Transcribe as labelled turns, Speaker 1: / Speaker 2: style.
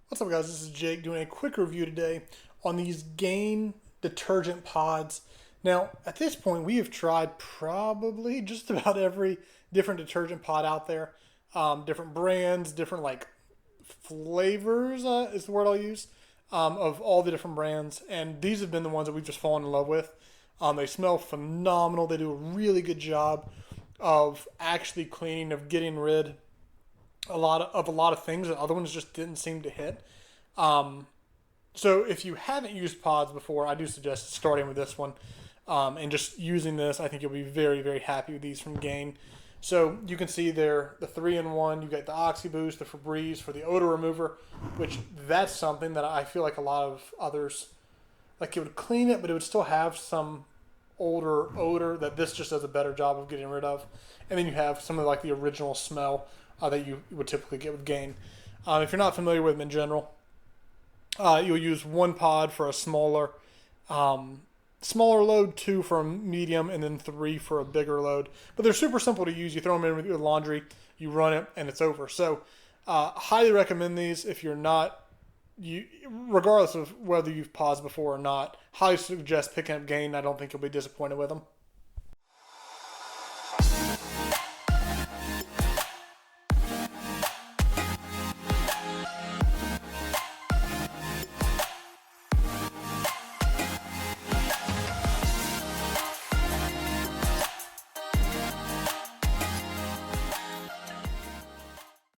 Speaker 1: What's up, guys? This is Jake doing a quick review today on these Gain detergent pods. Now, at this point, we have tried probably just about every different detergent pod out there, different brands, different like flavors is the word I'll use, of all the different brands, and these have been the ones that we've just fallen in love with. They smell phenomenal. They do a really good job of actually cleaning, of getting rid a lot of things that other ones just didn't seem to hit. Um, so if you haven't used pods before, I do suggest starting with this one and just using this. I think you'll be very, very happy with these from Gain. So you can see they're the 3-in-1. You get the Oxy Boost, the Febreze for the odor remover, which that's something that I feel like a lot of others, like it would clean it, but it would still have some older odor that this just does a better job of getting rid of. And then you have some of like the original smell that you would typically get with Gain. If you're not familiar with them in general, you'll use one pod for a smaller load, two for a medium, and then three for a bigger load. But they're super simple to use. You throw them in with your laundry, you run it, and it's over. So, highly recommend these if you're not, regardless of whether you've pods before or not. Highly suggest picking up Gain. I don't think you'll be disappointed with them.